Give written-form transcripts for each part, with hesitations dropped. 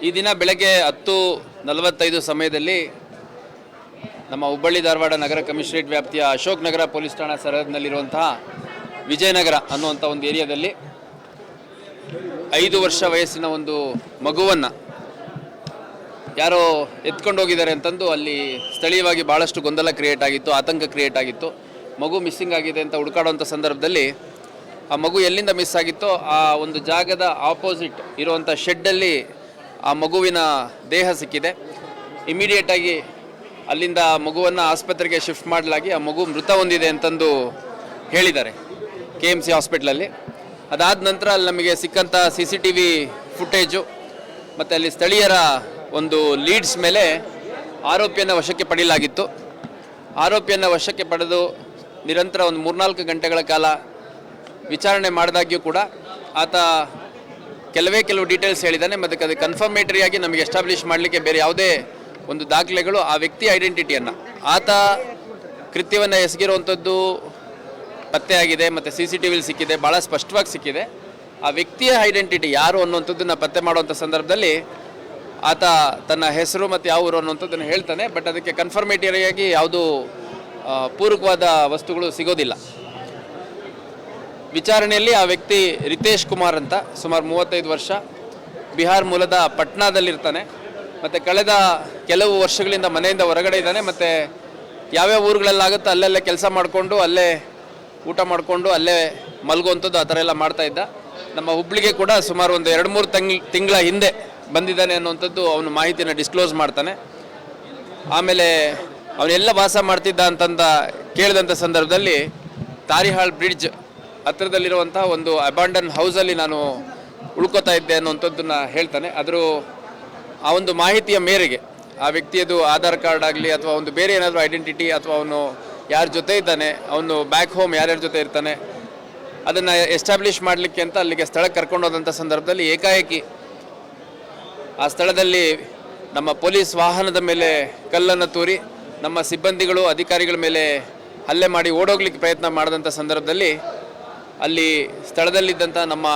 ಈ ದಿನ ಬೆಳಗ್ಗೆ 10:45 ಸಮಯದಲ್ಲಿ ನಮ್ಮ ಹುಬ್ಬಳ್ಳಿ ಧಾರವಾಡ ನಗರ ಕಮಿಷನರೇಟ್ ವ್ಯಾಪ್ತಿಯ ಅಶೋಕ್ ನಗರ ಪೊಲೀಸ್ ಠಾಣಾ ಸರಹದ್ದಿನಲ್ಲಿರುವಂತಹ ವಿಜಯನಗರ ಅನ್ನುವಂಥ ಒಂದು ಏರಿಯಾದಲ್ಲಿ 5 ವರ್ಷ ವಯಸ್ಸಿನ ಒಂದು ಮಗುವನ್ನು ಯಾರೋ ಎತ್ಕೊಂಡು ಹೋಗಿದ್ದಾರೆ ಅಂತಂದು ಅಲ್ಲಿ ಸ್ಥಳೀಯವಾಗಿ ಭಾಳಷ್ಟು ಗೊಂದಲ ಕ್ರಿಯೇಟ್ ಆಗಿತ್ತು, ಆತಂಕ ಕ್ರಿಯೇಟ್ ಆಗಿತ್ತು. ಮಗು ಮಿಸ್ಸಿಂಗ್ ಆಗಿದೆ ಅಂತ ಹುಡುಕಾಡುವಂಥ ಸಂದರ್ಭದಲ್ಲಿ ಆ ಮಗು ಎಲ್ಲಿಂದ ಮಿಸ್ ಆಗಿತ್ತೋ ಆ ಒಂದು ಜಾಗದ ಆಪೋಸಿಟ್ ಇರುವಂಥ ಶೆಡ್ಡಲ್ಲಿ ಆ ಮಗುವಿನ ದೇಹ ಸಿಕ್ಕಿದೆ. ಇಮಿಡಿಯೇಟಾಗಿ ಅಲ್ಲಿಂದ ಮಗುವನ್ನು ಆಸ್ಪತ್ರೆಗೆ ಶಿಫ್ಟ್ ಮಾಡಲಾಗಿ ಆ ಮಗು ಮೃತ ಹೊಂದಿದೆ ಅಂತಂದು ಹೇಳಿದ್ದಾರೆ KMC ಹಾಸ್ಪಿಟ್ಲಲ್ಲಿ. ಅದಾದ ನಂತರ ಅಲ್ಲಿ ನಮಗೆ ಸಿಕ್ಕಂಥ CCTV ಫುಟೇಜು ಮತ್ತು ಅಲ್ಲಿ ಸ್ಥಳೀಯರ ಒಂದು ಲೀಡ್ಸ್ ಮೇಲೆ ಆರೋಪಿಯನ್ನು ವಶಕ್ಕೆ ಪಡೆಯಲಾಗಿತ್ತು. ಆರೋಪಿಯನ್ನು ವಶಕ್ಕೆ ಪಡೆದು ನಿರಂತರ ಒಂದು 3-4 ಗಂಟೆಗಳ ಕಾಲ ವಿಚಾರಣೆ ಮಾಡಿದಾಗ್ಯೂ ಕೂಡ ಆತ ಕೆಲವು ಡೀಟೇಲ್ಸ್ ಹೇಳಿದ್ದಾನೆ. ಮತ್ತು ಅದು ಕನ್ಫರ್ಮೇಟರಿಯಾಗಿ ನಮಗೆ ಎಸ್ಟಾಬ್ಲಿಷ್ ಮಾಡಲಿಕ್ಕೆ ಬೇರೆ ಯಾವುದೇ ಒಂದು ದಾಖಲೆಗಳು ಆ ವ್ಯಕ್ತಿ ಐಡೆಂಟಿಟಿಯನ್ನು, ಆತ ಕೃತ್ಯವನ್ನು ಎಸಗಿರುವಂಥದ್ದು ಪತ್ತೆಯಾಗಿದೆ ಮತ್ತು CCTV ಸಿಕ್ಕಿದೆ, ಭಾಳ ಸ್ಪಷ್ಟವಾಗಿ ಸಿಕ್ಕಿದೆ. ಆ ವ್ಯಕ್ತಿಯ ಐಡೆಂಟಿಟಿ ಯಾರು ಅನ್ನುವಂಥದ್ದನ್ನು ಪತ್ತೆ ಮಾಡುವಂಥ ಸಂದರ್ಭದಲ್ಲಿ ಆತ ತನ್ನ ಹೆಸರು ಮತ್ತು ಯಾವ ಊರು ಅನ್ನುವಂಥದ್ದನ್ನು ಹೇಳ್ತಾನೆ. ಬಟ್ ಅದಕ್ಕೆ ಕನ್ಫರ್ಮೇಟರಿಯಾಗಿ ಯಾವುದೂ ಪೂರಕವಾದ ವಸ್ತುಗಳು ಸಿಗೋದಿಲ್ಲ. ವಿಚಾರಣೆಯಲ್ಲಿ ಆ ವ್ಯಕ್ತಿ ರಿತೇಶ್ ಕುಮಾರ್ ಅಂತ, ಸುಮಾರು 35 ವರ್ಷ, ಬಿಹಾರ್ ಮೂಲದ ಪಟ್ನಾದಲ್ಲಿರ್ತಾನೆ. ಮತ್ತು ಕಳೆದ ಕೆಲವು ವರ್ಷಗಳಿಂದ ಮನೆಯಿಂದ ಹೊರಗಡೆ ಇದ್ದಾನೆ. ಮತ್ತು ಯಾವ್ಯಾವ ಊರುಗಳಲ್ಲಾಗುತ್ತೋ ಅಲ್ಲೆಲ್ಲೇ ಕೆಲಸ ಮಾಡಿಕೊಂಡು, ಅಲ್ಲೇ ಊಟ ಮಾಡಿಕೊಂಡು, ಅಲ್ಲೇ ಮಲಗುವಂಥದ್ದು ಆ ಥರ ಎಲ್ಲ ಮಾಡ್ತಾಯಿದ್ದ. ನಮ್ಮ ಹುಬ್ಳಿಗೆ ಕೂಡ ಸುಮಾರು ಒಂದು 2-3 ತಿಂಗಳ ಹಿಂದೆ ಬಂದಿದ್ದಾನೆ ಅನ್ನುವಂಥದ್ದು ಅವನು ಮಾಹಿತಿಯನ್ನು ಡಿಸ್ಕ್ಲೋಸ್ ಮಾಡ್ತಾನೆ. ಆಮೇಲೆ ಅವನೆಲ್ಲ ವಾಸ ಮಾಡ್ತಿದ್ದ ಅಂತಂದ ಕೇಳಿದಂಥ ಸಂದರ್ಭದಲ್ಲಿ ತಾರಿಹಾಳ್ ಬ್ರಿಡ್ಜ್ ಹತ್ತಿರದಲ್ಲಿರುವಂಥ ಒಂದು ಅಬಾಂಡನ್ ಹೌಸಲ್ಲಿ ನಾನು ಉಳ್ಕೋತಾ ಇದ್ದೆ ಅನ್ನುವಂಥದ್ದನ್ನು ಹೇಳ್ತಾನೆ. ಆ ಒಂದು ಮಾಹಿತಿಯ ಮೇರೆಗೆ ಆ ವ್ಯಕ್ತಿಯದು ಆಧಾರ್ ಕಾರ್ಡ್ ಆಗಲಿ ಅಥವಾ ಒಂದು ಬೇರೆ ಏನಾದರೂ ಐಡೆಂಟಿಟಿ ಅಥವಾ ಅವನು ಯಾರ ಜೊತೆ ಇದ್ದಾನೆ, ಅವನು ಬ್ಯಾಕ್ ಹೋಮ್ ಯಾರ್ಯಾರ ಜೊತೆ ಇರ್ತಾನೆ, ಅದನ್ನು ಎಸ್ಟಾಬ್ಲಿಷ್ ಮಾಡಲಿಕ್ಕೆ ಅಂತ ಅಲ್ಲಿಗೆ ಸ್ಥಳಕ್ಕೆ ಕರ್ಕೊಂಡು ಹೋದಂಥ ಸಂದರ್ಭದಲ್ಲಿ ಏಕಾಏಕಿ ಆ ಸ್ಥಳದಲ್ಲಿ ನಮ್ಮ ಪೊಲೀಸ್ ವಾಹನದ ಮೇಲೆ ಕಲ್ಲನ್ನು ತೂರಿ ನಮ್ಮ ಸಿಬ್ಬಂದಿಗಳು ಅಧಿಕಾರಿಗಳ ಮೇಲೆ ಹಲ್ಲೆ ಮಾಡಿ ಓಡೋಗ್ಲಿಕ್ಕೆ ಪ್ರಯತ್ನ ಮಾಡಿದಂಥ ಸಂದರ್ಭದಲ್ಲಿ ಅಲ್ಲಿ ಸ್ಥಳದಲ್ಲಿದ್ದಂಥ ನಮ್ಮ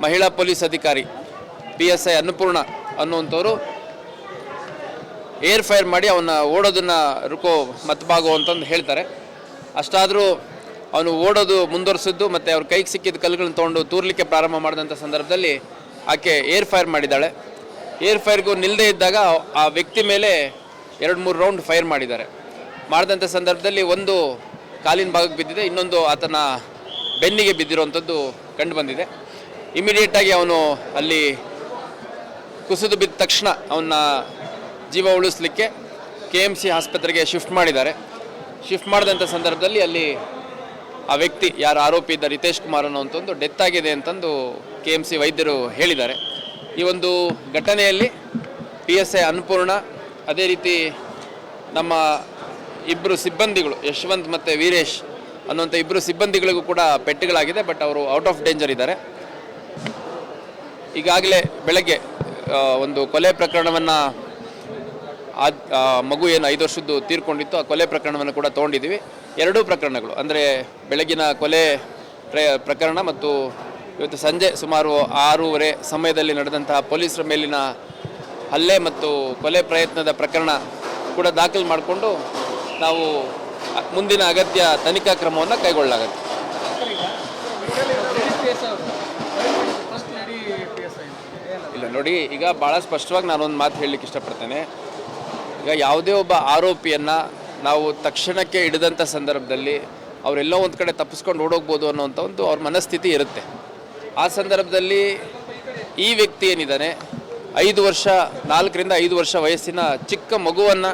ಮಹಿಳಾ ಪೊಲೀಸ್ ಅಧಿಕಾರಿ PSI ಅನ್ನಪೂರ್ಣ ಅನ್ನುವಂಥವ್ರು ಏರ್ ಫೈರ್ ಮಾಡಿ ಅವನ್ನ ಓಡೋದನ್ನು ರುಕೋ ಮತ್ಬಾಗೋ ಅಂತಂದು ಹೇಳ್ತಾರೆ. ಅಷ್ಟಾದರೂ ಅವನು ಓಡೋದು ಮುಂದುವರಿಸಿದ್ದು ಮತ್ತು ಅವ್ರ ಕೈಗೆ ಸಿಕ್ಕಿದ ಕಲ್ಲುಗಳನ್ನ ತೊಗೊಂಡು ತೂರ್ಲಿಕ್ಕೆ ಪ್ರಾರಂಭ ಮಾಡಿದಂಥ ಸಂದರ್ಭದಲ್ಲಿ ಆಕೆ ಏರ್ ಫೈರ್ ಮಾಡಿದ್ದಾಳೆ. ಏರ್ ಫೈರ್ಗೂ ನಿಲ್ಲದೇ ಇದ್ದಾಗ ಆ ವ್ಯಕ್ತಿ ಮೇಲೆ 2-3 ರೌಂಡ್ ಫೈರ್ ಮಾಡಿದಂಥ ಸಂದರ್ಭದಲ್ಲಿ ಒಂದು ಕಾಲಿನ ಭಾಗಕ್ಕೆ ಬಿದ್ದಿದೆ, ಇನ್ನೊಂದು ಆತನ ಬೆನ್ನಿಗೆ ಬಿದ್ದಿರುವಂಥದ್ದು ಕಂಡು ಬಂದಿದೆ. ಇಮಿಡಿಯೇಟಾಗಿ ಅವನು ಅಲ್ಲಿ ಕುಸಿದು ಬಿದ್ದ ತಕ್ಷಣ ಅವನ್ನ ಜೀವ ಉಳಿಸ್ಲಿಕ್ಕೆ KMC ಆಸ್ಪತ್ರೆಗೆ ಶಿಫ್ಟ್ ಮಾಡಿದ್ದಾರೆ. ಶಿಫ್ಟ್ ಮಾಡಿದಂಥ ಸಂದರ್ಭದಲ್ಲಿ ಅಲ್ಲಿ ಆ ವ್ಯಕ್ತಿ ಯಾರು ಆರೋಪಿ ಇದ್ದ ರಿತೇಶ್ ಕುಮಾರ್ ಅನ್ನೋಂಥದ್ದು ಡೆತ್ ಆಗಿದೆ ಅಂತಂದು KMC ವೈದ್ಯರು ಹೇಳಿದ್ದಾರೆ. ಈ ಒಂದು ಘಟನೆಯಲ್ಲಿ PSI ಅನ್ನಪೂರ್ಣ, ಅದೇ ರೀತಿ ನಮ್ಮ ಇಬ್ಬರು ಸಿಬ್ಬಂದಿಗಳು ಯಶವಂತ್ ಮತ್ತು ವೀರೇಶ್ ಅನ್ನುವಂಥ ಇಬ್ಬರು ಸಿಬ್ಬಂದಿಗಳಿಗೂ ಕೂಡ ಪೆಟ್ಟುಗಳಾಗಿದೆ. ಬಟ್ ಅವರು ಔಟ್ ಆಫ್ ಡೇಂಜರ್ ಇದ್ದಾರೆ. ಈಗಾಗಲೇ ಬೆಳಗ್ಗೆ ಒಂದು ಕೊಲೆ ಪ್ರಕರಣವನ್ನು ಮಗು ಏನು 5 ವರ್ಷದ್ದು ತೀರ್ಕೊಂಡಿತ್ತು, ಆ ಕೊಲೆ ಪ್ರಕರಣವನ್ನು ಕೂಡ ತೊಗೊಂಡಿದ್ದೀವಿ. 2 ಪ್ರಕರಣಗಳು ಅಂದರೆ ಬೆಳಗಿನ ಕೊಲೆ ಪ್ರಕರಣ ಮತ್ತು ಇವತ್ತು ಸಂಜೆ ಸುಮಾರು 6:30 ಸಮಯದಲ್ಲಿ ನಡೆದಂತಹ ಪೊಲೀಸರ ಮೇಲಿನ ಹಲ್ಲೆ ಮತ್ತು ಕೊಲೆ ಪ್ರಯತ್ನದ ಪ್ರಕರಣ ಕೂಡ ದಾಖಲು ಮಾಡಿಕೊಂಡು ನಾವು ಮುಂದಿನ ಅಗತ್ಯ ತನಿಖಾ ಕ್ರಮವನ್ನು ಕೈಗೊಳ್ಳಲಾಗುತ್ತೆ. ಇಲ್ಲ ನೋಡಿ, ಈಗ ಭಾಳ ಸ್ಪಷ್ಟವಾಗಿ ನಾನೊಂದು ಮಾತು ಹೇಳಲಿಕ್ಕೆ ಇಷ್ಟಪಡ್ತೇನೆ. ಈಗ ಯಾವುದೇ ಒಬ್ಬ ಆರೋಪಿಯನ್ನು ನಾವು ತಕ್ಷಣಕ್ಕೆ ಹಿಡಿದಂಥ ಸಂದರ್ಭದಲ್ಲಿ ಅವರೆಲ್ಲೋ ಒಂದು ಕಡೆ ತಪ್ಪಿಸ್ಕೊಂಡು ಓಡೋಗ್ಬೋದು ಅನ್ನೋಂಥ ಒಂದು ಅವ್ರ ಮನಸ್ಥಿತಿ ಇರುತ್ತೆ. ಆ ಸಂದರ್ಭದಲ್ಲಿ ಈ ವ್ಯಕ್ತಿ ಏನಿದ್ದಾನೆ 4ರಿಂದ 5 ವರ್ಷ ವಯಸ್ಸಿನ ಚಿಕ್ಕ ಮಗುವನ್ನು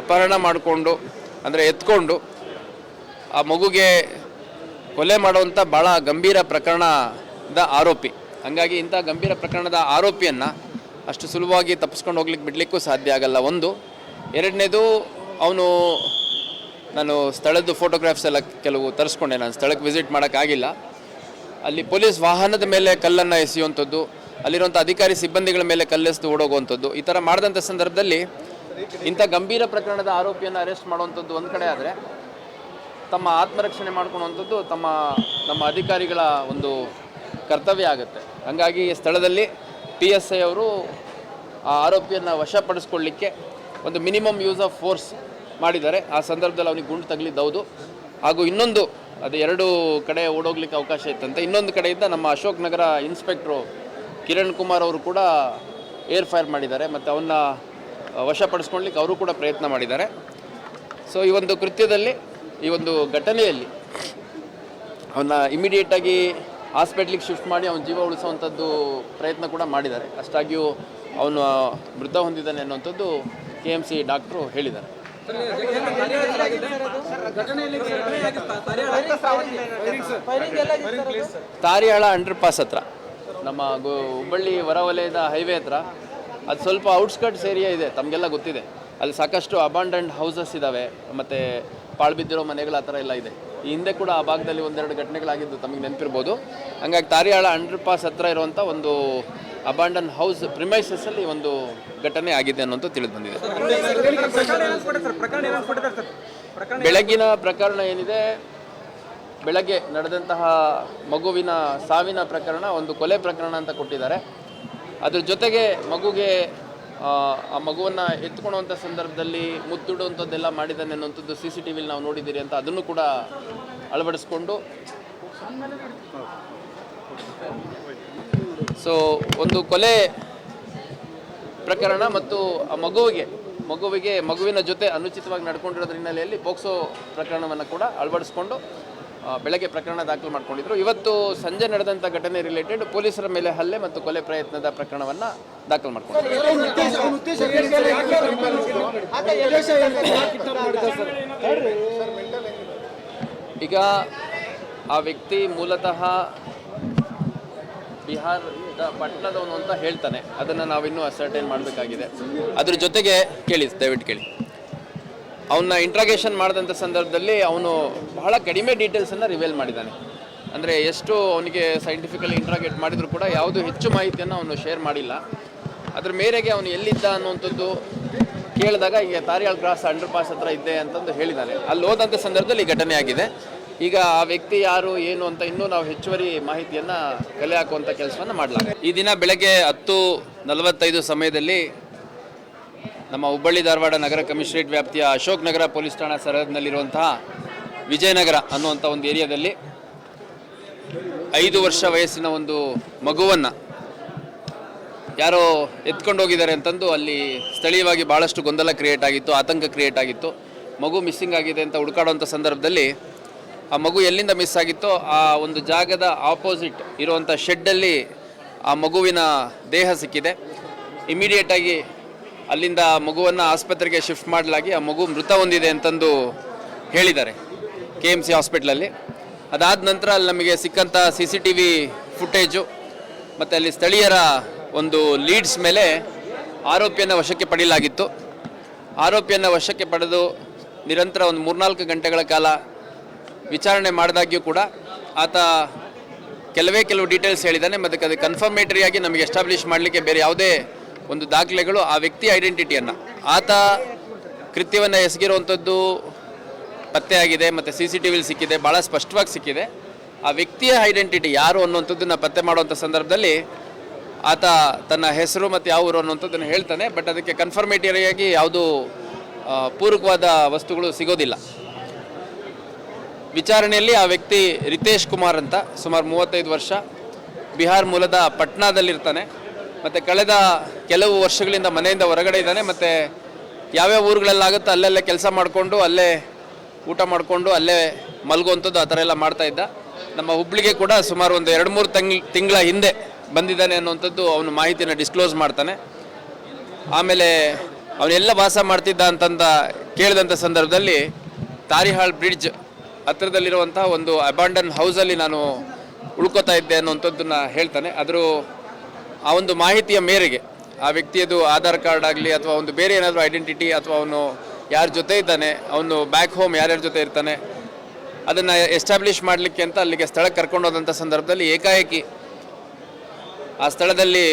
ಅಪಹರಣ ಮಾಡಿಕೊಂಡು, ಅಂದರೆ ಎತ್ಕೊಂಡು ಆ ಮಗುಗೆ ಕೊಲೆ ಮಾಡುವಂಥ ಭಾಳ ಗಂಭೀರ ಪ್ರಕರಣದ ಆರೋಪಿ. ಹಾಗಾಗಿ ಇಂಥ ಗಂಭೀರ ಪ್ರಕರಣದ ಆರೋಪಿಯನ್ನು ಅಷ್ಟು ಸುಲಭವಾಗಿ ತಪ್ಪಿಸ್ಕೊಂಡು ಹೋಗ್ಲಿಕ್ಕೆ ಬಿಡಲಿಕ್ಕೂ ಸಾಧ್ಯ ಆಗಲ್ಲ. ಒಂದು. ಎರಡನೇದು, ನಾನು ಸ್ಥಳದ್ದು ಫೋಟೋಗ್ರಾಫ್ಸ್ ಎಲ್ಲ ಕೆಲವು ತರಿಸ್ಕೊಂಡೆ. ನಾನು ಸ್ಥಳಕ್ಕೆ ವಿಸಿಟ್ ಮಾಡೋಕ್ಕಾಗಿಲ್ಲ. ಅಲ್ಲಿ ಪೊಲೀಸ್ ವಾಹನದ ಮೇಲೆ ಕಲ್ಲನ್ನು ಎಸೆಯುವಂಥದ್ದು, ಅಲ್ಲಿರುವಂಥ ಅಧಿಕಾರಿ ಸಿಬ್ಬಂದಿಗಳ ಮೇಲೆ ಕಲ್ಲೆಸೆದು ಓಡೋಗುವಂಥದ್ದು, ಈ ಥರ ಮಾಡಿದಂಥ ಸಂದರ್ಭದಲ್ಲಿ ಇಂಥ ಗಂಭೀರ ಪ್ರಕರಣದ ಆರೋಪಿಯನ್ನು ಅರೆಸ್ಟ್ ಮಾಡುವಂಥದ್ದು ಒಂದು ಕಡೆ ಆದರೆ, ತಮ್ಮ ಆತ್ಮರಕ್ಷಣೆ ಮಾಡ್ಕೊಳ್ಳುವಂಥದ್ದು ನಮ್ಮ ಅಧಿಕಾರಿಗಳ ಒಂದು ಕರ್ತವ್ಯ ಆಗುತ್ತೆ. ಹಾಗಾಗಿ ಸ್ಥಳದಲ್ಲಿ PSI ಅವರು ಆ ಆರೋಪಿಯನ್ನು ವಶಪಡಿಸ್ಕೊಳ್ಳಿಕ್ಕೆ ಒಂದು ಮಿನಿಮಮ್ ಯೂಸ್ ಆಫ್ ಫೋರ್ಸ್ ಮಾಡಿದ್ದಾರೆ. ಆ ಸಂದರ್ಭದಲ್ಲಿ ಅವನಿಗೆ ಗುಂಡು ತಗಲಿದ್ದೌದು. ಹಾಗೂ ಇನ್ನೊಂದು ಅದು ಎರಡು ಕಡೆ ಓಡೋಗ್ಲಿಕ್ಕೆ ಅವಕಾಶ ಇತ್ತಂತೆ. ಇನ್ನೊಂದು ಕಡೆಯಿಂದ ನಮ್ಮ ಅಶೋಕ್ ನಗರ ಇನ್ಸ್ಪೆಕ್ಟ್ರು ಕಿರಣ್ ಕುಮಾರ್ ಅವರು ಕೂಡ ಏರ್ ಫೈರ್ ಮಾಡಿದ್ದಾರೆ ಮತ್ತು ಅವನ್ನ ವಶಪಡಿಸ್ಕೊಳ್ಳಿಕ್ಕೆ ಅವರು ಕೂಡ ಪ್ರಯತ್ನ ಮಾಡಿದ್ದಾರೆ. ಸೊ ಈ ಒಂದು ಕೃತ್ಯದಲ್ಲಿ, ಈ ಒಂದು ಘಟನೆಯಲ್ಲಿ ಅವನ್ನ ಇಮಿಡಿಯೇಟಾಗಿ ಹಾಸ್ಪಿಟ್ಲಿಗೆ ಶಿಫ್ಟ್ ಮಾಡಿ ಅವನ ಜೀವ ಉಳಿಸುವಂಥದ್ದು ಪ್ರಯತ್ನ ಕೂಡ ಮಾಡಿದ್ದಾರೆ. ಅಷ್ಟಾಗಿಯೂ ಅವನು ಮೃತ ಹೊಂದಿದ್ದಾನೆ ಅನ್ನುವಂಥದ್ದು KMC ಡಾಕ್ಟ್ರು ಹೇಳಿದ್ದಾರೆ. ತಾರಿಯಾಳ ಅಂಡರ್ ಪಾಸ್ ಹತ್ರ, ನಮ್ಮ ಹುಬ್ಬಳ್ಳಿ ಹೊರವಲಯದ ಹೈವೇ ಹತ್ರ, ಅದು ಸ್ವಲ್ಪ ಔಟ್ಸ್ಕರ್ಟ್ಸ್ ಏರಿಯಾ ಇದೆ, ತಮಗೆಲ್ಲ ಗೊತ್ತಿದೆ. ಅಲ್ಲಿ ಸಾಕಷ್ಟು ಅಬಾಂಡನ್ಡ್ ಹೌಸಸ್ ಇದ್ದಾವೆ ಮತ್ತು ಪಾಳು ಬಿದ್ದಿರೋ ಮನೆಗಳು ಆ ಥರ ಎಲ್ಲ ಇದೆ. ಈ ಹಿಂದೆ ಕೂಡ ಆ ಭಾಗದಲ್ಲಿ ಒಂದೆರಡು ಘಟನೆಗಳಾಗಿದ್ದು ತಮಗೆ ನೆನಪಿರ್ಬೋದು. ಹಂಗಾಗಿ ತಾರಿಯಾಳ ಅಂಡರ್ ಪಾಸ್ ಹತ್ರ ಇರುವಂಥ ಒಂದು ಅಬಾಂಡನ್ ಹೌಸ್ ಪ್ರಿಮೈಸಸ್ಸಲ್ಲಿ ಒಂದು ಘಟನೆ ಆಗಿದೆ ಅನ್ನೋದು ತಿಳಿದು ಬಂದಿದೆ. ಬೆಳಗಿನ ಪ್ರಕರಣ ಏನಿದೆ, ಬೆಳಗ್ಗೆ ನಡೆದಂತಹ ಮಗುವಿನ ಸಾವಿನ ಪ್ರಕರಣ ಒಂದು ಕೊಲೆ ಪ್ರಕರಣ ಅಂತ ಕೊಟ್ಟಿದ್ದಾರೆ. ಅದ್ರ ಜೊತೆಗೆ ಮಗುಗೆ ಆ ಮಗುವನ್ನು ಎತ್ಕೊಳ್ಳುವಂಥ ಸಂದರ್ಭದಲ್ಲಿ ಮುತ್ತಿಡುವಂಥದ್ದೆಲ್ಲ ಮಾಡಿದ್ದಾನೆ ಅನ್ನೋಂಥದ್ದು CCTVಲಿ ನಾವು ನೋಡಿದ್ದೀರಿ ಅಂತ ಅದನ್ನು ಕೂಡ ಅಳವಡಿಸ್ಕೊಂಡು, ಸೊ ಒಂದು ಕೊಲೆ ಪ್ರಕರಣ ಮತ್ತು ಆ ಮಗುವಿನ ಜೊತೆ ಅನುಚಿತವಾಗಿ ನಡ್ಕೊಂಡಿರೋದ್ರ ಹಿನ್ನೆಲೆಯಲ್ಲಿ ಪೋಕ್ಸೋ ಪ್ರಕರಣವನ್ನು ಕೂಡ ಅಳವಡಿಸ್ಕೊಂಡು ಬೆಳಗ್ಗೆ ಪ್ರಕರಣ ದಾಖಲು ಮಾಡ್ಕೊಂಡಿದ್ರು. ಇವತ್ತು ಸಂಜೆ ನಡೆದಂಥ ಘಟನೆ ರಿಲೇಟೆಡ್ ಪೊಲೀಸರ ಮೇಲೆ ಹಲ್ಲೆ ಮತ್ತು ಕೊಲೆ ಪ್ರಯತ್ನದ ಪ್ರಕರಣವನ್ನು ದಾಖಲು ಮಾಡ್ಕೊಂಡಿದ್ರು. ಈಗ ಆ ವ್ಯಕ್ತಿ ಮೂಲತಃ ಬಿಹಾರದ ಪಟ್ಟಣದವನು ಅಂತ ಹೇಳ್ತಾನೆ. ಅದನ್ನು ನಾವಿನ್ನೂ ಅಸರ್ಟೈನ್ ಮಾಡಬೇಕಾಗಿದೆ. ಅದ್ರ ಜೊತೆಗೆ ದಯವಿಟ್ಟು ಕೇಳಿ, ಅವನ್ನ ಇಂಟ್ರಾಗೇಷನ್ ಮಾಡಿದಂಥ ಸಂದರ್ಭದಲ್ಲಿ ಅವನು ಬಹಳ ಕಡಿಮೆ ಡೀಟೇಲ್ಸನ್ನು ರಿವೀಲ್ ಮಾಡಿದ್ದಾನೆ. ಅಂದರೆ ಎಷ್ಟು ಅವನಿಗೆ ಸೈಂಟಿಫಿಕಲಿ ಇಂಟ್ರಾಗೇಟ್ ಮಾಡಿದರೂ ಕೂಡ ಯಾವುದು ಹೆಚ್ಚು ಮಾಹಿತಿಯನ್ನು ಅವನು ಶೇರ್ ಮಾಡಿಲ್ಲ. ಅದ್ರ ಮೇರೆಗೆ ಅವನು ಎಲ್ಲಿದ್ದ ಅನ್ನುವಂಥದ್ದು ಕೇಳಿದಾಗ ಈಗ ತಾರಿಯಾಳ್ ಕ್ರಾಸ್ ಅಂಡರ್ ಪಾಸ್ ಹತ್ರ ಇದ್ದೆ ಅಂತಂದು ಹೇಳಿದ್ದಾನೆ. ಅಲ್ಲಿ ಹೋದಂಥ ಸಂದರ್ಭದಲ್ಲಿ ಈ ಘಟನೆ ಆಗಿದೆ. ಈಗ ಆ ವ್ಯಕ್ತಿ ಯಾರು ಏನು ಅಂತ ಇನ್ನೂ ನಾವು ಹೆಚ್ಚುವರಿ ಮಾಹಿತಿಯನ್ನು ಕಲೆ ಹಾಕುವಂಥ ಕೆಲಸವನ್ನು ಮಾಡಲಾಗಿದೆ. ಈ ದಿನ ಬೆಳಗ್ಗೆ 10:45 ಸಮಯದಲ್ಲಿ ನಮ್ಮ ಹುಬ್ಬಳ್ಳಿ ಧಾರವಾಡ ನಗರ ಕಮಿಷನರೇಟ್ ವ್ಯಾಪ್ತಿಯ ಅಶೋಕ್ ನಗರ ಪೊಲೀಸ್ ಠಾಣಾ ಸರಹದ್ದಿನಲ್ಲಿರುವಂತಹ ವಿಜಯನಗರ ಅನ್ನುವಂಥ ಒಂದು ಏರಿಯಾದಲ್ಲಿ 5 ವರ್ಷ ವಯಸ್ಸಿನ ಒಂದು ಮಗುವನ್ನು ಯಾರೋ ಎತ್ಕೊಂಡು ಹೋಗಿದ್ದಾರೆ ಅಂತಂದು ಅಲ್ಲಿ ಸ್ಥಳೀಯವಾಗಿ ಭಾಳಷ್ಟು ಗೊಂದಲ ಕ್ರಿಯೇಟ್ ಆಗಿತ್ತು, ಆತಂಕ ಕ್ರಿಯೇಟ್ ಆಗಿತ್ತು. ಮಗು ಮಿಸ್ಸಿಂಗ್ ಆಗಿದೆ ಅಂತ ಹುಡುಕಾಡುವಂಥ ಸಂದರ್ಭದಲ್ಲಿ ಆ ಮಗು ಎಲ್ಲಿಂದ ಮಿಸ್ ಆಗಿತ್ತೋ ಆ ಒಂದು ಜಾಗದ ಆಪೋಸಿಟ್ ಇರುವಂಥ ಶೆಡ್ಡಲ್ಲಿ ಆ ಮಗುವಿನ ದೇಹ ಸಿಕ್ಕಿದೆ. ಇಮಿಡಿಯೇಟಾಗಿ ಅಲ್ಲಿಂದ ಮಗುವನ್ನು ಆಸ್ಪತ್ರೆಗೆ ಶಿಫ್ಟ್ ಮಾಡಲಾಗಿ ಆ ಮಗು ಮೃತ ಹೊಂದಿದೆ ಅಂತಂದು ಹೇಳಿದ್ದಾರೆ KMC ಹಾಸ್ಪಿಟ್ಲಲ್ಲಿ. ಅದಾದ ನಂತರ ಅಲ್ಲಿ ನಮಗೆ ಸಿಕ್ಕಂಥ CCTV ಫುಟೇಜು ಮತ್ತು ಅಲ್ಲಿ ಸ್ಥಳೀಯರ ಒಂದು ಲೀಡ್ಸ್ ಮೇಲೆ ಆರೋಪಿಯನ್ನು ವಶಕ್ಕೆ ಪಡೆಯಲಾಗಿತ್ತು. ಆರೋಪಿಯನ್ನು ವಶಕ್ಕೆ ಪಡೆದು ನಿರಂತರ ಒಂದು 3-4 ಗಂಟೆಗಳ ಕಾಲ ವಿಚಾರಣೆ ಮಾಡಿದಾಗ್ಯೂ ಕೂಡ ಆತ ಕೆಲವು ಡೀಟೇಲ್ಸ್ ಹೇಳಿದ್ದಾನೆ. ಮತ್ತು ಅದು ಕನ್ಫರ್ಮೇಟರಿಯಾಗಿ ನಮಗೆ ಎಸ್ಟಾಬ್ಲಿಷ್ ಮಾಡಲಿಕ್ಕೆ ಬೇರೆ ಯಾವುದೇ ಒಂದು ದಾಖಲೆಗಳು ಆ ವ್ಯಕ್ತಿ ಐಡೆಂಟಿಟಿಯನ್ನು, ಆತ ಕೃತ್ಯವನ್ನು ಎಸಗಿರುವಂಥದ್ದು ಪತ್ತೆಯಾಗಿದೆ ಮತ್ತು CCTVಲಿ ಸಿಕ್ಕಿದೆ, ಭಾಳ ಸ್ಪಷ್ಟವಾಗಿ ಸಿಕ್ಕಿದೆ. ಆ ವ್ಯಕ್ತಿಯ ಐಡೆಂಟಿಟಿ ಯಾರು ಅನ್ನುವಂಥದ್ದನ್ನು ಪತ್ತೆ ಮಾಡುವಂಥ ಸಂದರ್ಭದಲ್ಲಿ ಆತ ತನ್ನ ಹೆಸರು ಮತ್ತು ಯಾವ ಊರು ಅನ್ನುವಂಥದ್ದನ್ನು ಹೇಳ್ತಾನೆ. ಬಟ್ ಅದಕ್ಕೆ ಕನ್ಫರ್ಮೇಟರಿಯಾಗಿ ಯಾವುದೂ ಪೂರಕವಾದ ವಸ್ತುಗಳು ಸಿಗೋದಿಲ್ಲ. ವಿಚಾರಣೆಯಲ್ಲಿ ಆ ವ್ಯಕ್ತಿ ರಿತೇಶ್ ಕುಮಾರ್ ಅಂತ, ಸುಮಾರು 35 ವರ್ಷ, ಬಿಹಾರ್ ಮೂಲದ ಪಟ್ನಾದಲ್ಲಿರ್ತಾನೆ ಮತ್ತು ಕಳೆದ ಕೆಲವು ವರ್ಷಗಳಿಂದ ಮನೆಯಿಂದ ಹೊರಗಡೆ ಇದ್ದಾನೆ. ಮತ್ತು ಯಾವ್ಯಾವ ಊರುಗಳಲ್ಲಾಗುತ್ತೋ ಅಲ್ಲೆಲ್ಲೇ ಕೆಲಸ ಮಾಡಿಕೊಂಡು ಅಲ್ಲೇ ಊಟ ಮಾಡಿಕೊಂಡು ಅಲ್ಲೇ ಮಲಗುವಂಥದ್ದು ಆ ಥರ ಎಲ್ಲ ಮಾಡ್ತಾಯಿದ್ದ. ನಮ್ಮ ಹುಬ್ಳಿಗೆ ಕೂಡ ಸುಮಾರು ಒಂದು 2-3 ತಿಂಗಳ ಹಿಂದೆ ಬಂದಿದ್ದಾನೆ ಅನ್ನುವಂಥದ್ದು ಅವನು ಮಾಹಿತಿನ ಡಿಸ್ಕ್ಲೋಸ್ ಮಾಡ್ತಾನೆ. ಆಮೇಲೆ ಅವನೆಲ್ಲ ವಾಸ ಮಾಡ್ತಿದ್ದ ಅಂತಂದ ಕೇಳಿದಂಥ ಸಂದರ್ಭದಲ್ಲಿ ತಾರಿಹಾಳ್ ಬ್ರಿಡ್ಜ್ ಹತ್ತಿರದಲ್ಲಿರುವಂಥ ಒಂದು ಅಬಾಂಡನ್ ಹೌಸಲ್ಲಿ ನಾನು ಉಳ್ಕೋತಾ ಇದ್ದೆ ಅನ್ನುವಂಥದ್ದನ್ನು ಹೇಳ್ತಾನೆ. ಆ ಒಂದು ಮಾಹಿತಿಯ ಮೇರೆಗೆ ಆ ವ್ಯಕ್ತಿಯದು ಆಧಾರ್ ಕಾರ್ಡ್ ಆಗಲಿ ಅಥವಾ ಒಂದು ಬೇರೆ ಏನಾದರೂ ಐಡೆಂಟಿಟಿ ಅಥವಾ ಅವನು ಯಾರ ಜೊತೆ ಇದ್ದಾನೆ, ಅವನು ಬ್ಯಾಕ್ ಹೋಮ್ ಯಾರ್ಯಾರ ಜೊತೆ ಇರ್ತಾನೆ, ಅದನ್ನು ಎಸ್ಟಾಬ್ಲಿಷ್ ಮಾಡಲಿಕ್ಕೆ ಅಂತ ಅಲ್ಲಿಗೆ ಸ್ಥಳಕ್ಕೆ ಕರ್ಕೊಂಡು ಹೋದಂಥ ಸಂದರ್ಭದಲ್ಲಿ ಏಕಾಏಕಿ ಆ ಸ್ಥಳದಲ್ಲಿ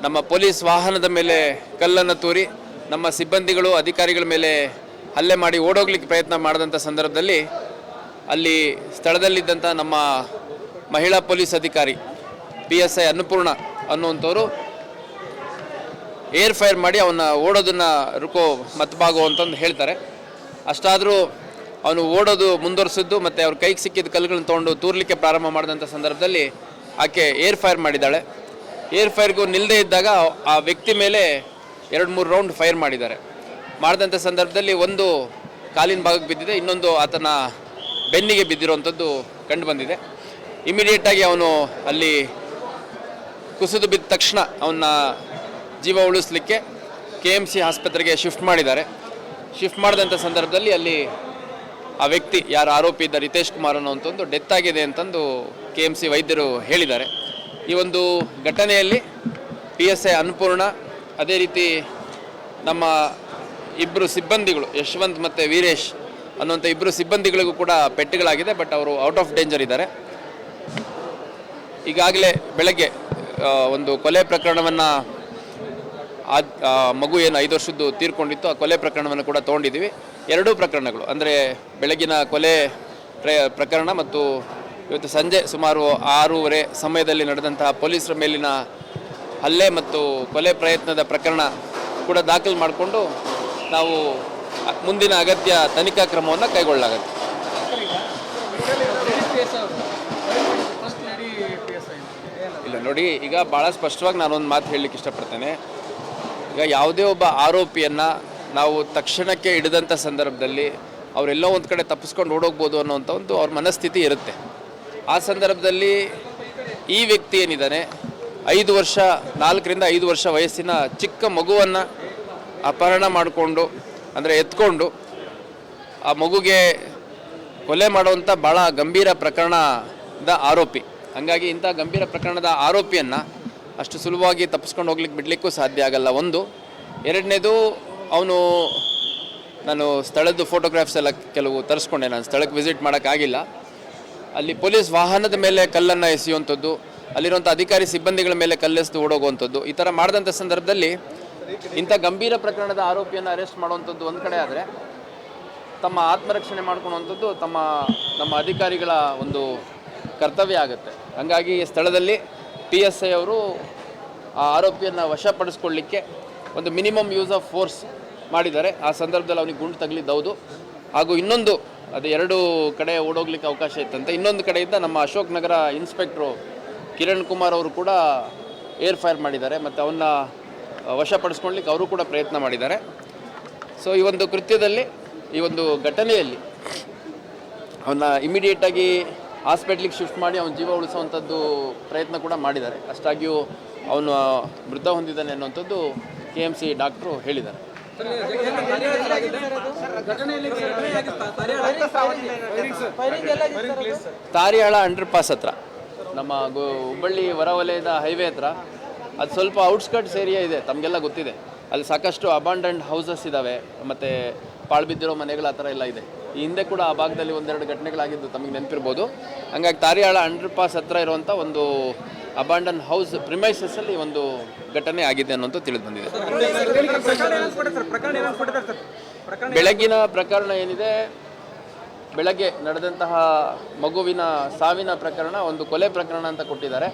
ನಮ್ಮ ಪೊಲೀಸ್ ವಾಹನದ ಮೇಲೆ ಕಲ್ಲನ್ನು ತೂರಿ ನಮ್ಮ ಸಿಬ್ಬಂದಿಗಳು ಅಧಿಕಾರಿಗಳ ಮೇಲೆ ಹಲ್ಲೆ ಮಾಡಿ ಓಡೋಗ್ಲಿಕ್ಕೆ ಪ್ರಯತ್ನ ಮಾಡಿದಂಥ ಸಂದರ್ಭದಲ್ಲಿ ಅಲ್ಲಿ ಸ್ಥಳದಲ್ಲಿದ್ದಂಥ ನಮ್ಮ ಮಹಿಳಾ ಪೊಲೀಸ್ ಅಧಿಕಾರಿ PSI ಅನ್ನಪೂರ್ಣ ಅನ್ನುವಂಥವರು ಏರ್ ಫೈರ್ ಮಾಡಿ ಅವನ್ನ ಓಡೋದನ್ನು ರುಕೋ ಮತ್ಬಾಗೋ ಅಂತಂದು ಹೇಳ್ತಾರೆ. ಅಷ್ಟಾದರೂ ಅವನು ಓಡೋದು ಮುಂದುವರಿಸಿದ್ದು ಮತ್ತು ಅವ್ರ ಕೈಗೆ ಸಿಕ್ಕಿದ ಕಲ್ಲುಗಳನ್ನ ತೊಗೊಂಡು ತೂರ್ಲಿಕ್ಕೆ ಪ್ರಾರಂಭ ಮಾಡಿದಂಥ ಸಂದರ್ಭದಲ್ಲಿ ಆಕೆ ಏರ್ ಫೈರ್ ಮಾಡಿದ್ದಾಳೆ. ಏರ್ ಫೈರ್ಗೂ ನಿಲ್ಲದೇ ಇದ್ದಾಗ ಆ ವ್ಯಕ್ತಿ ಮೇಲೆ 2-3 ರೌಂಡ್ ಫೈರ್ ಮಾಡಿದಂಥ ಸಂದರ್ಭದಲ್ಲಿ ಒಂದು ಕಾಲಿನ ಭಾಗಕ್ಕೆ ಬಿದ್ದಿದೆ, ಇನ್ನೊಂದು ಆತನ ಬೆನ್ನಿಗೆ ಬಿದ್ದಿರುವಂಥದ್ದು ಕಂಡು ಬಂದಿದೆ. ಇಮಿಡಿಯೇಟಾಗಿ ಅವನು ಅಲ್ಲಿ ಕುಸಿದು ಬಿದ್ದ ತಕ್ಷಣ ಅವನ್ನ ಜೀವ ಉಳಿಸ್ಲಿಕ್ಕೆ KMC ಆಸ್ಪತ್ರೆಗೆ ಶಿಫ್ಟ್ ಮಾಡಿದಂಥ ಸಂದರ್ಭದಲ್ಲಿ ಅಲ್ಲಿ ಆ ವ್ಯಕ್ತಿ ಯಾರು ಆರೋಪಿ ಇದ್ದ ರಿತೇಶ್ ಕುಮಾರ್ ಅನ್ನೋಂಥದ್ದು ಡೆತ್ ಆಗಿದೆ ಅಂತಂದು KMC ವೈದ್ಯರು ಹೇಳಿದ್ದಾರೆ. ಈ ಒಂದು ಘಟನೆಯಲ್ಲಿ PSI ಅನ್ನಪೂರ್ಣ, ಅದೇ ರೀತಿ ನಮ್ಮ ಇಬ್ಬರು ಸಿಬ್ಬಂದಿಗಳು ಯಶವಂತ್ ಮತ್ತು ವೀರೇಶ್ ಅನ್ನುವಂಥ ಇಬ್ಬರು ಸಿಬ್ಬಂದಿಗಳಿಗೂ ಕೂಡ ಪೆಟ್ಟುಗಳಾಗಿದೆ. ಬಟ್ ಅವರು ಔಟ್ ಆಫ್ ಡೇಂಜರ್ ಇದ್ದಾರೆ. ಈಗಾಗಲೇ ಬೆಳಗ್ಗೆ ಒಂದು ಕೊಲೆ ಪ್ರಕರಣವನ್ನು ಮಗು ಏನು 5 ವರ್ಷದ್ದು ತೀರ್ಕೊಂಡಿತ್ತು, ಆ ಕೊಲೆ ಪ್ರಕರಣವನ್ನು ಕೂಡ ತೊಗೊಂಡಿದ್ದೀವಿ. 2 ಪ್ರಕರಣಗಳು ಅಂದರೆ ಬೆಳಗಿನ ಕೊಲೆ ಪ್ರಕರಣ ಮತ್ತು ಇವತ್ತು ಸಂಜೆ ಸುಮಾರು 6:30 ಸಮಯದಲ್ಲಿ ನಡೆದಂತಹ ಪೊಲೀಸರ ಮೇಲಿನ ಹಲ್ಲೆ ಮತ್ತು ಕೊಲೆ ಪ್ರಯತ್ನದ ಪ್ರಕರಣ ಕೂಡ ದಾಖಲು ಮಾಡಿಕೊಂಡು ನಾವು ಮುಂದಿನ ಅಗತ್ಯ ತನಿಖಾ ಕ್ರಮವನ್ನು ಕೈಗೊಳ್ಳಲಾಗುತ್ತೆ. ಇಲ್ಲ ನೋಡಿ, ಈಗ ಭಾಳ ಸ್ಪಷ್ಟವಾಗಿ ನಾನೊಂದು ಮಾತು ಹೇಳಲಿಕ್ಕೆ ಇಷ್ಟಪಡ್ತೇನೆ. ಈಗ ಯಾವುದೇ ಒಬ್ಬ ಆರೋಪಿಯನ್ನು ನಾವು ತಕ್ಷಣಕ್ಕೆ ಹಿಡಿದಂಥ ಸಂದರ್ಭದಲ್ಲಿ ಅವರೆಲ್ಲೋ ಒಂದು ಕಡೆ ತಪ್ಪಿಸ್ಕೊಂಡು ಓಡೋಗ್ಬೋದು ಅನ್ನೋಂಥ ಒಂದು ಅವ್ರ ಮನಸ್ಥಿತಿ ಇರುತ್ತೆ. ಆ ಸಂದರ್ಭದಲ್ಲಿ ಈ ವ್ಯಕ್ತಿ ಏನಿದ್ದಾನೆ 4ರಿಂದ 5 ವರ್ಷ ವಯಸ್ಸಿನ ಚಿಕ್ಕ ಮಗುವನ್ನು ಅಪಹರಣ ಮಾಡಿಕೊಂಡು ಅಂದರೆ ಎತ್ಕೊಂಡು ಆ ಮಗುಗೆ ಕೊಲೆ ಮಾಡುವಂಥ ಭಾಳ ಗಂಭೀರ ಪ್ರಕರಣದ ಆರೋಪಿ. ಹಾಗಾಗಿ ಇಂಥ ಗಂಭೀರ ಪ್ರಕರಣದ ಆರೋಪಿಯನ್ನು ಅಷ್ಟು ಸುಲಭವಾಗಿ ತಪ್ಪಿಸ್ಕೊಂಡು ಹೋಗ್ಲಿಕ್ಕೆ ಬಿಡಲಿಕ್ಕೂ ಸಾಧ್ಯ ಆಗಲ್ಲ. ಒಂದು. ಎರಡನೇದು, ನಾನು ಸ್ಥಳದ್ದು ಫೋಟೋಗ್ರಾಫ್ಸ್ ಎಲ್ಲ ಕೆಲವು ತರಿಸ್ಕೊಂಡೆ. ನಾನು ಸ್ಥಳಕ್ಕೆ ವಿಸಿಟ್ ಮಾಡೋಕ್ಕಾಗಿಲ್ಲ. ಅಲ್ಲಿ ಪೊಲೀಸ್ ವಾಹನದ ಮೇಲೆ ಕಲ್ಲನ್ನು ಎಸೆಯುವಂಥದ್ದು, ಅಲ್ಲಿರುವಂಥ ಅಧಿಕಾರಿ ಸಿಬ್ಬಂದಿಗಳ ಮೇಲೆ ಕಲ್ಲೆಸೆದು ಓಡೋಗುವಂಥದ್ದು, ಈ ಥರ ಮಾಡಿದಂಥ ಸಂದರ್ಭದಲ್ಲಿ ಇಂಥ ಗಂಭೀರ ಪ್ರಕರಣದ ಆರೋಪಿಯನ್ನು ಅರೆಸ್ಟ್ ಮಾಡುವಂಥದ್ದು ಒಂದು ಕಡೆ ಆದರೆ, ತಮ್ಮ ಆತ್ಮರಕ್ಷಣೆ ಮಾಡ್ಕೊಳ್ಳುವಂಥದ್ದು ನಮ್ಮ ಅಧಿಕಾರಿಗಳ ಒಂದು ಕರ್ತವ್ಯ ಆಗುತ್ತೆ. ಹಾಗಾಗಿ ಸ್ಥಳದಲ್ಲಿ PSI ಅವರು ಆ ಆರೋಪಿಯನ್ನು ವಶಪಡಿಸ್ಕೊಳ್ಳಿಕ್ಕೆ ಒಂದು ಮಿನಿಮಮ್ ಯೂಸ್ ಆಫ್ ಫೋರ್ಸ್ ಮಾಡಿದ್ದಾರೆ. ಆ ಸಂದರ್ಭದಲ್ಲಿ ಅವನಿಗೆ ಗುಂಡು ತಗಲಿದ್ದೌದು. ಹಾಗೂ ಇನ್ನೊಂದು, ಅದು 2 ಕಡೆ ಓಡೋಗ್ಲಿಕ್ಕೆ ಅವಕಾಶ ಇತ್ತಂತೆ. ಇನ್ನೊಂದು ಕಡೆಯಿಂದ ನಮ್ಮ ಅಶೋಕ್ ನಗರ ಇನ್ಸ್ಪೆಕ್ಟ್ರು ಕಿರಣ್ ಕುಮಾರ್ ಅವರು ಕೂಡ ಏರ್ ಫೈರ್ ಮಾಡಿದ್ದಾರೆ ಮತ್ತು ಅವನ್ನ ವಶಪಡಿಸ್ಕೊಳ್ಳಿಕ್ಕೆ ಅವರು ಕೂಡ ಪ್ರಯತ್ನ ಮಾಡಿದ್ದಾರೆ. ಸೊ ಈ ಒಂದು ಕೃತ್ಯದಲ್ಲಿ, ಈ ಒಂದು ಘಟನೆಯಲ್ಲಿ ಅವನ್ನ ಇಮಿಡಿಯೇಟಾಗಿ ಹಾಸ್ಪಿಟ್ಲಿಗೆ ಶಿಫ್ಟ್ ಮಾಡಿ ಅವನ ಜೀವ ಉಳಿಸುವಂಥದ್ದು ಪ್ರಯತ್ನ ಕೂಡ ಮಾಡಿದ್ದಾರೆ. ಅಷ್ಟಾಗಿಯೂ ಅವನು ಮೃತ ಹೊಂದಿದ್ದಾನೆ ಅನ್ನುವಂಥದ್ದು KMC ಡಾಕ್ಟ್ರು ಹೇಳಿದ್ದಾರೆ. ತಾರಿಯಾಳ ಅಂಡರ್ ಪಾಸ್ ಹತ್ರ, ನಮ್ಮ ಹುಬ್ಬಳ್ಳಿ ಹೊರವಲಯದ ಹೈವೇ ಹತ್ರ, ಅದು ಸ್ವಲ್ಪ ಔಟ್ಸ್ಕರ್ಟ್ಸ್ ಏರಿಯಾ ಇದೆ, ತಮಗೆಲ್ಲ ಗೊತ್ತಿದೆ. ಅಲ್ಲಿ ಸಾಕಷ್ಟು ಅಬಾಂಡನ್ಡ್ ಹೌಸಸ್ ಇದ್ದಾವೆ ಮತ್ತು ಪಾಳ್ಬಿದ್ದಿರೋ ಮನೆಗಳು ಆ ಥರ ಎಲ್ಲ ಇದೆ. ಈ ಹಿಂದೆ ಕೂಡ ಆ ಭಾಗದಲ್ಲಿ 1-2 ಘಟನೆಗಳಾಗಿದ್ದು ತಮಗೆ ನೆನಪಿರ್ಬೋದು. ಹಂಗಾಗಿ ತಾರಿಯಾಳ ಅಂಡರ್ ಪಾಸ್ ಹತ್ರ ಇರುವಂಥ ಒಂದು ಅಬಾಂಡನ್ ಹೌಸ್ ಪ್ರಿಮೈಸಸ್ಸಲ್ಲಿ ಒಂದು ಘಟನೆ ಆಗಿದೆ ಅನ್ನೋಂಥ ತಿಳಿದು ಬಂದಿದೆ. ಬೆಳಗ್ಗಿನ ಪ್ರಕರಣ ಏನಿದೆ, ಬೆಳಗ್ಗೆ ನಡೆದಂತಹ ಮಗುವಿನ ಸಾವಿನ ಪ್ರಕರಣ ಒಂದು ಕೊಲೆ ಪ್ರಕರಣ ಅಂತ ಕೊಟ್ಟಿದ್ದಾರೆ.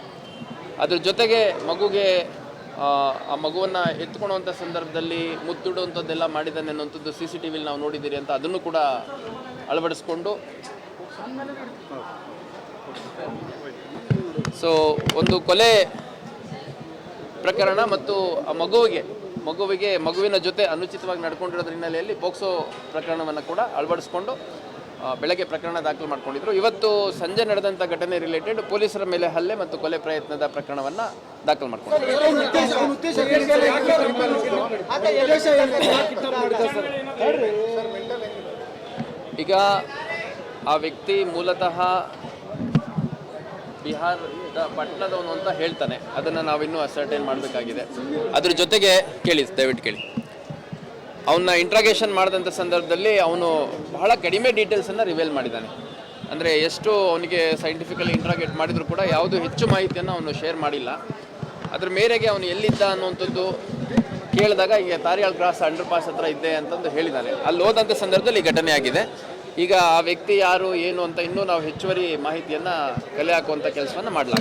ಅದ್ರ ಜೊತೆಗೆ ಮಗುಗೆ ಆ ಮಗುವನ್ನು ಎತ್ಕೊಳ್ಳುವಂಥ ಸಂದರ್ಭದಲ್ಲಿ ಮುತ್ತಿಡುವಂಥದ್ದೆಲ್ಲ ಮಾಡಿದ್ದಾನೆ ಅನ್ನೋಂಥದ್ದು CCTVಲಿ ನಾವು ನೋಡಿದ್ದೀರಿ ಅಂತ ಅದನ್ನು ಕೂಡ ಅಳವಡಿಸ್ಕೊಂಡು, ಸೊ ಒಂದು ಕೊಲೆ ಪ್ರಕರಣ ಮತ್ತು ಆ ಮಗುವಿನ ಜೊತೆ ಅನುಚಿತವಾಗಿ ನಡ್ಕೊಂಡಿರೋದ್ರ ಹಿನ್ನೆಲೆಯಲ್ಲಿ ಪೋಕ್ಸೋ ಪ್ರಕರಣವನ್ನು ಕೂಡ ಅಳವಡಿಸ್ಕೊಂಡು ಬೆಳಗ್ಗೆ ಪ್ರಕರಣ ದಾಖಲು ಮಾಡ್ಕೊಂಡಿದ್ರು. ಇವತ್ತು ಸಂಜೆ ನಡೆದಂಥ ಘಟನೆ ರಿಲೇಟೆಡ್ ಪೊಲೀಸರ ಮೇಲೆ ಹಲ್ಲೆ ಮತ್ತು ಕೊಲೆ ಪ್ರಯತ್ನದ ಪ್ರಕರಣವನ್ನು ದಾಖಲು ಮಾಡ್ಕೊಂಡಿದ್ರು. ಈಗ ಆ ವ್ಯಕ್ತಿ ಮೂಲತಃ ಬಿಹಾರದ ಪಟ್ಟಣದವನು ಅಂತ ಹೇಳ್ತಾನೆ. ಅದನ್ನು ನಾವಿನ್ನೂ ಅಸರ್ಟೈನ್ ಮಾಡಬೇಕಾಗಿದೆ. ಅದ್ರ ಜೊತೆಗೆ ದಯವಿಟ್ಟು ಕೇಳಿ, ಅವನ್ನ ಇಂಟ್ರಾಗೇಷನ್ ಮಾಡಿದಂಥ ಸಂದರ್ಭದಲ್ಲಿ ಅವನು ಬಹಳ ಕಡಿಮೆ ಡೀಟೇಲ್ಸನ್ನು ರಿವೀಲ್ ಮಾಡಿದ್ದಾನೆ. ಅಂದರೆ ಎಷ್ಟು ಅವನಿಗೆ ಸೈಂಟಿಫಿಕಲಿ ಇಂಟ್ರಾಗೇಟ್ ಮಾಡಿದರೂ ಕೂಡ ಯಾವುದೂ ಹೆಚ್ಚು ಮಾಹಿತಿಯನ್ನು ಅವನು ಶೇರ್ ಮಾಡಿಲ್ಲ. ಅದ್ರ ಮೇರೆಗೆ ಅವನು ಎಲ್ಲಿದ್ದ ಅನ್ನುವಂಥದ್ದು ಕೇಳಿದಾಗ ಈಗ ತಾರಿಯಾಳ್ ಕ್ರಾಸ್ ಅಂಡರ್ ಪಾಸ್ ಹತ್ರ ಇದ್ದೆ ಅಂತಂದು ಹೇಳಿದ್ದಾನೆ. ಅಲ್ಲಿ ಹೋದಂಥ ಸಂದರ್ಭದಲ್ಲಿ ಘಟನೆ ಆಗಿದೆ. ಈಗ ಆ ವ್ಯಕ್ತಿ ಯಾರು ಏನು ಅಂತ ಇನ್ನೂ ನಾವು ಹೆಚ್ಚುವರಿ ಮಾಹಿತಿಯನ್ನು ಕಲೆ ಹಾಕುವಂಥ ಕೆಲಸವನ್ನು ಮಾಡಲಾಗಿದೆ.